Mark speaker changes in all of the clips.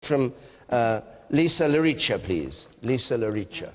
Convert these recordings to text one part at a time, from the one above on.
Speaker 1: from Lisa Laricha, please. Lisa Laricha.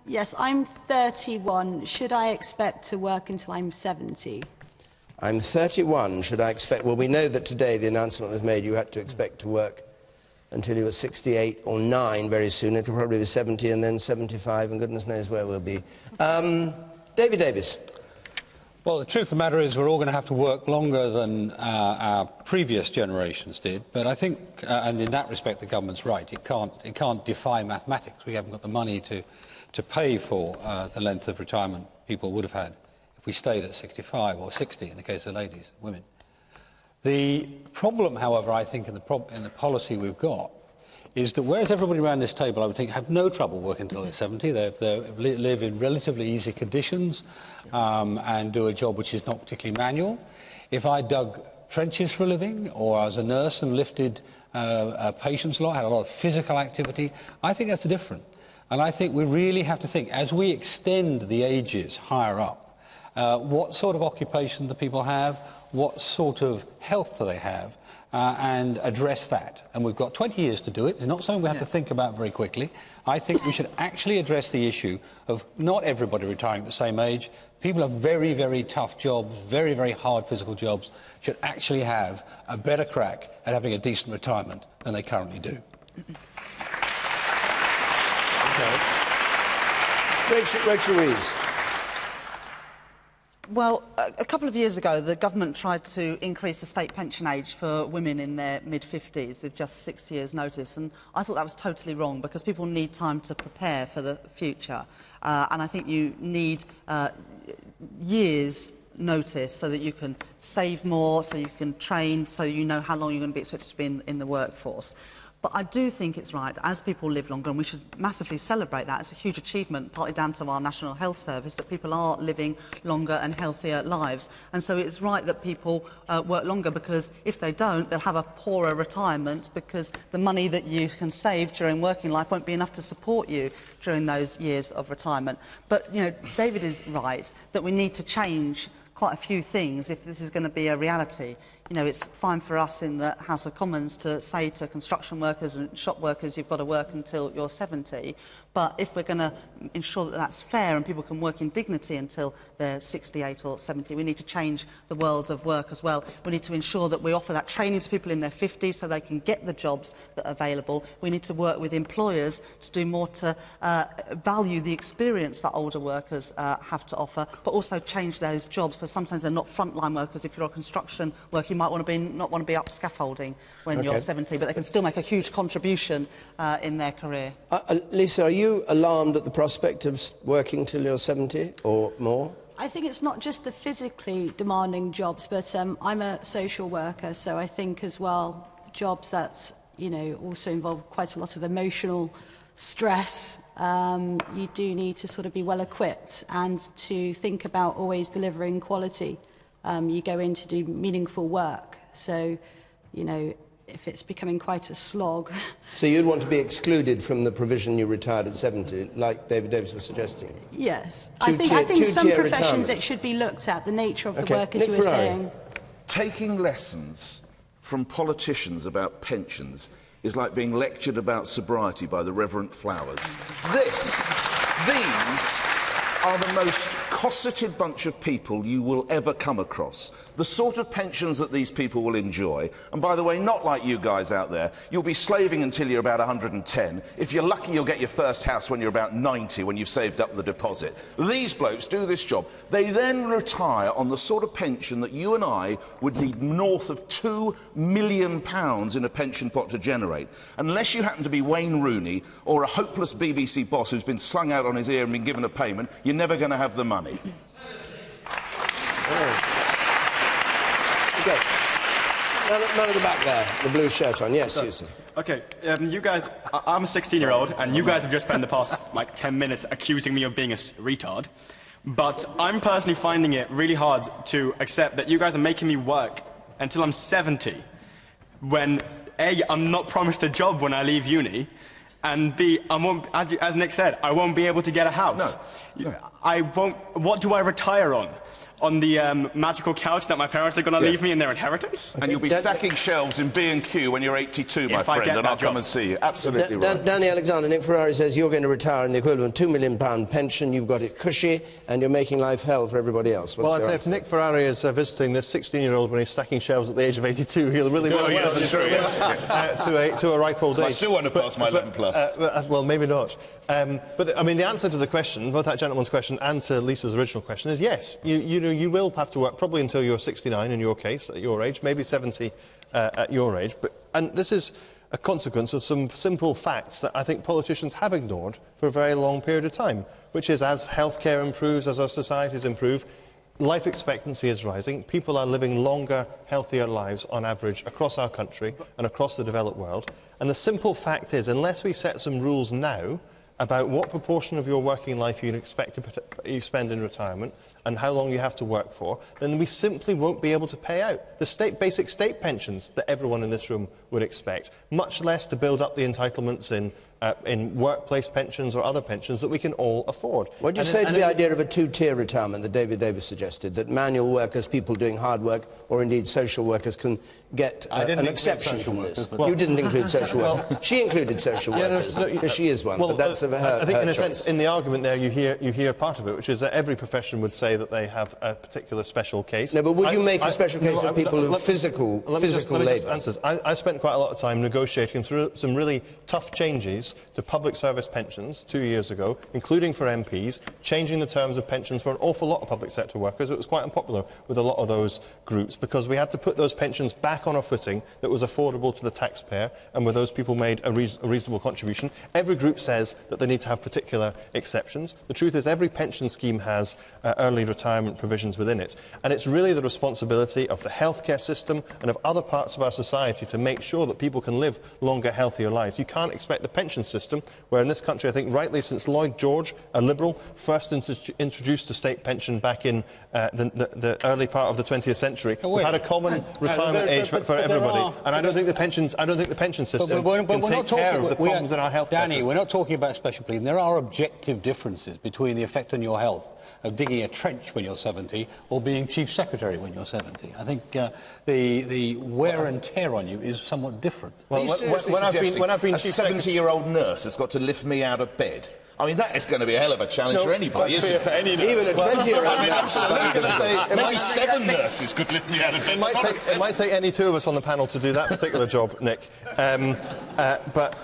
Speaker 2: Yes, I'm 31. Should I expect to work until I'm 70?
Speaker 1: I'm 31. Should I expect... Well, we know that today the announcement was made you had to expect to work until you were 68 or 9 very soon. It'll probably be 70 and then 75, and goodness knows where we'll be. David Davis.
Speaker 3: Well, the truth of the matter is we're all going to have to work longer than our previous generations did, but I think, and in that respect, the government's right. It can't defy mathematics. We haven't got the money to pay for the length of retirement people would have had if we stayed at 65 or 60 in the case of ladies, women. The problem, however, I think in the policy we've got is that whereas everybody around this table, I would think, have no trouble working until they're 70, they live in relatively easy conditions and do a job which is not particularly manual. If I dug trenches for a living, or I was a nurse and lifted patients a lot, had a lot of physical activity, I think that's different. And I think we really have to think, as we extend the ages higher up, what sort of occupation do people have, what sort of health do they have, and address that. And we've got 20 years to do it. It's not something we have to think about very quickly. I think we should actually address the issue of not everybody retiring at the same age. People have very, very tough jobs, very, very hard physical jobs, should actually have a better crack at having a decent retirement than they currently do.
Speaker 1: Okay. Rachel Reeves.
Speaker 4: Well, a couple of years ago, the government tried to increase the state pension age for women in their mid-50s with just 6 years' notice, and I thought that was totally wrong because people need time to prepare for the future. And I think you need years' notice so that you can save more, so you can train, so you know how long you're going to be expected to be in the workforce. But I do think it's right, as people live longer, and we should massively celebrate that. It's a huge achievement, partly down to our National Health Service, that people are living longer and healthier lives. And so it's right that people work longer, because if they don't, they'll have a poorer retirement, because the money that you can save during working life won't be enough to support you during those years of retirement. But, you know, David is right that we need to change quite a few things if this is going to be a reality. You know, it's fine for us in the House of Commons to say to construction workers and shop workers, you've got to work until you're 70, but if we're going to ensure that that's fair and people can work in dignity until they're 68 or 70, we need to change the world of work as well. We need to ensure that we offer that training to people in their 50s so they can get the jobs that are available. We need to work with employers to do more to value the experience that older workers have to offer, but also change those jobs so sometimes they're not frontline workers. If you're a construction worker, you might not want to be up scaffolding when you're 70, but they can still make a huge contribution in their career.
Speaker 1: Lisa, are you alarmed at the prospect of working till you're 70 or more?
Speaker 2: I think it's not just the physically demanding jobs, but I'm a social worker, so I think as well jobs that, you know, also involve quite a lot of emotional stress. You do need to sort of be well equipped and to think about always delivering quality. You go in to do meaningful work, so, you know, if it's becoming quite a slog...
Speaker 1: So you'd want to be excluded from the provision you retired at 70, like David Davis was suggesting?
Speaker 2: Yes. I think some professions it should be looked at, the nature of the work, as you were saying.
Speaker 5: Taking lessons from politicians about pensions is like being lectured about sobriety by the Reverend Flowers. These are the most cosseted bunch of people you will ever come across. The sort of pensions that these people will enjoy, and by the way, not like you guys out there, you'll be slaving until you're about 110. If you're lucky, you'll get your first house when you're about 90, when you've saved up the deposit. These blokes do this job. They then retire on the sort of pension that you and I would need north of £2 million in a pension pot to generate. Unless you happen to be Wayne Rooney or a hopeless BBC boss who's been slung out on his ear and been given a payment, you're never going to have the money.
Speaker 1: Okay. Man at the back there, the blue shirt on. Yes, Susan.
Speaker 6: Okay, you guys... I'm a 16-year-old, and you guys have just spent the past, like, 10 minutes accusing me of being a retard. But I'm personally finding it really hard to accept that you guys are making me work until I'm 70, when, A, I'm not promised a job when I leave uni, and B, I won't, as Nick said, I won't be able to get a house.
Speaker 5: No.
Speaker 6: I won't... What do I retire on? on the magical couch that my parents are going to leave me in their inheritance.
Speaker 5: And you'll be stacking shelves in B&Q when you're 82, my friend, and I'll come and see you. Absolutely right.
Speaker 1: Danny Alexander, Nick Ferrari says you're going to retire in the equivalent of £2 million pension, you've got it cushy, and you're making life hell for everybody else.
Speaker 7: Well, I'd say if Nick Ferrari is visiting this 16-year-old when he's stacking shelves at the age of 82, he'll really want to a ripe old age.
Speaker 5: I still want to pass my 11 plus.
Speaker 7: Well, maybe not. But, I mean, the answer to the question, both that gentleman's question and to Lisa's original question, is yes. You will have to work probably until you're 69 in your case, at your age, maybe 70 at your age. And this is a consequence of some simple facts that I think politicians have ignored for a very long period of time, which is as healthcare improves, as our societies improve, life expectancy is rising. People are living longer, healthier lives on average across our country and across the developed world. And the simple fact is, unless we set some rules now about what proportion of your working life you expect you spend in retirement and how long you have to work for, then we simply won't be able to pay out the basic state pensions that everyone in this room would expect, much less to build up the entitlements in workplace pensions or other pensions that we can all afford.
Speaker 1: What do you say to the idea of a two-tier retirement that David Davis suggested, that manual workers, people doing hard work, or indeed social workers can get an exception from this? Well, you didn't include social workers. She included social workers, because she is one, but that's of her
Speaker 7: I think, in a
Speaker 1: choice.
Speaker 7: sense, in the argument there, you hear part of it, which is that every profession would say that they have a particular special case.
Speaker 1: No, but would you make a special case of people who physical labour?
Speaker 7: I spent quite a lot of time negotiating through some really tough changes to public service pensions 2 years ago, including for MPs, changing the terms of pensions for an awful lot of public sector workers. It was quite unpopular with a lot of those groups because we had to put those pensions back on a footing that was affordable to the taxpayer and where those people made a reasonable contribution. Every group says that they need to have particular exceptions. The truth is every pension scheme has early retirement provisions within it, and it's really the responsibility of the healthcare system and of other parts of our society to make sure that people can live longer, healthier lives. You can't expect the pension system, where in this country, I think rightly since Lloyd George, a Liberal, first introduced the state pension back in the early part of the 20th century, we've had a common retirement age for everybody, and I don't think the pension system can take care of the problems in our healthcare system.
Speaker 3: Danny, we're not talking about special pleading. There are objective differences between the effect on your health of digging a trench when you're 70 or being Chief Secretary when you're 70. I think the wear and tear on you is somewhat different.
Speaker 5: Well, when I've been a 70-year-old nurse has got to lift me out of bed. I mean, that is going to be a hell of a challenge for anybody, isn't it?
Speaker 7: For any nurse.
Speaker 1: Even a 20-year-old
Speaker 5: absolutely. Maybe 7 nurses could lift me out of bed.
Speaker 7: It might take any two of us on the panel to do that particular job, Nick.
Speaker 5: Well,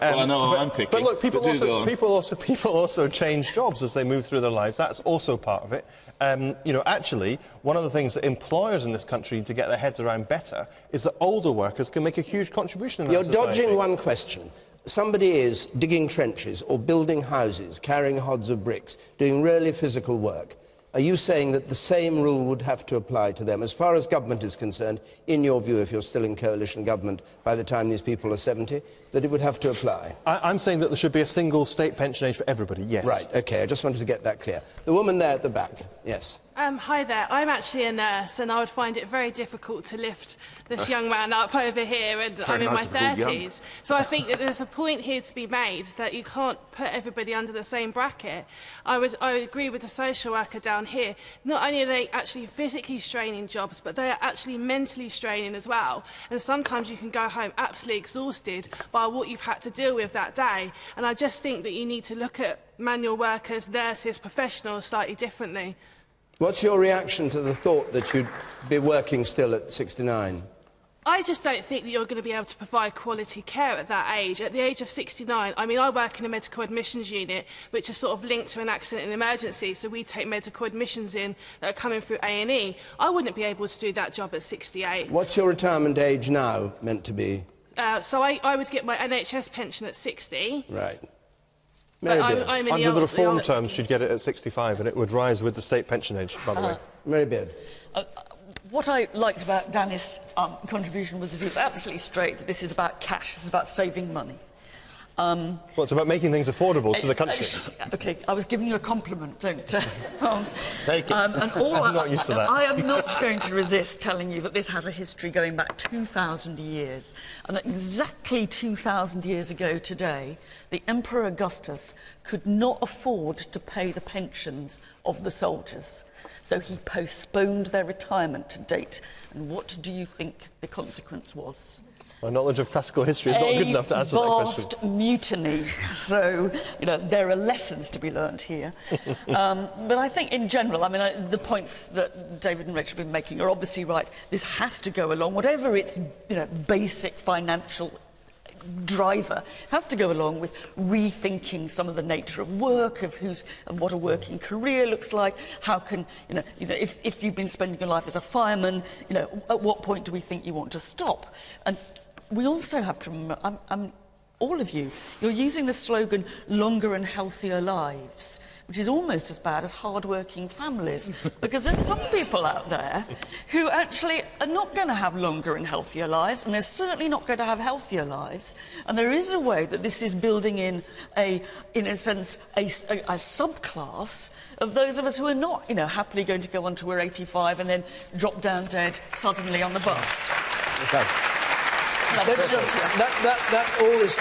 Speaker 5: I know I'm picking.
Speaker 7: But look, people also change jobs as they move through their lives. That's also part of it. Actually, one of the things that employers in this country need to get their heads around better is that older workers can make a huge contribution in our society.
Speaker 1: You're dodging one question. Somebody is digging trenches or building houses, carrying hods of bricks, doing really physical work. Are you saying that the same rule would have to apply to them? As far as government is concerned, in your view, if you're still in coalition government by the time these people are 70, that it would have to apply?
Speaker 7: I'm saying that there should be a single state pension age for everybody, yes.
Speaker 1: Right, OK, I just wanted to get that clear. The woman there at the back, yes.
Speaker 8: Hi there. I'm actually a nurse, and I would find it very difficult to lift this young man up over here, and I'm in my 30s. So I think that there's a point here to be made that you can't put everybody under the same bracket. I would agree with the social worker down here. Not only are they actually physically straining jobs, but they are actually mentally straining as well. And sometimes you can go home absolutely exhausted by what you've had to deal with that day. And I just think that you need to look at manual workers, nurses, professionals slightly differently.
Speaker 1: What's your reaction to the thought that you'd be working still at 69?
Speaker 8: I just don't think that you're going to be able to provide quality care at that age. At the age of 69, I mean, I work in a medical admissions unit, which is sort of linked to an accident and emergency, so we take medical admissions in that are coming through A&E. I wouldn't be able to do that job at 68.
Speaker 1: What's your retirement age now meant to be?
Speaker 8: So I would get my NHS pension at 60.
Speaker 1: Right.
Speaker 8: I'm in
Speaker 7: Under the reform terms, she'd get it at 65, and it would rise with the state pension age, by the way.
Speaker 1: Mary Beard.
Speaker 9: What I liked about Danny's contribution was that he was absolutely straight, that this is about cash, this is about saving money.
Speaker 7: Well, it's about making things affordable to the country.
Speaker 9: OK, I was giving you a compliment, don't
Speaker 7: Take it.
Speaker 9: and all
Speaker 7: I'm not used to that.
Speaker 9: I am not going to resist telling you that this has a history going back 2,000 years. And that exactly 2,000 years ago today, the Emperor Augustus could not afford to pay the pensions of the soldiers. So he postponed their retirement date. And what do you think the consequence was?
Speaker 7: My knowledge of classical history is not good enough to answer that question.
Speaker 9: A vast mutiny. So, you know, there are lessons to be learned here. But I think in general, I mean, the points that David and Rachel have been making are obviously right. This has to go along, whatever its, you know, basic financial driver, has to go along with rethinking some of the nature of work, of what a working career looks like. How can, you know if you've been spending your life as a fireman, you know, at what point do we think you want to stop? And we also have to remember, all of you, you're using the slogan longer and healthier lives, which is almost as bad as hard-working families, because there's some people out there who actually are not going to have longer and healthier lives, and they're certainly not going to have healthier lives. And there is a way that this is building in a sense, a subclass of those of us who are not, you know, happily going to go on to we're 85 and then drop down dead suddenly on the bus.
Speaker 1: Okay. That all is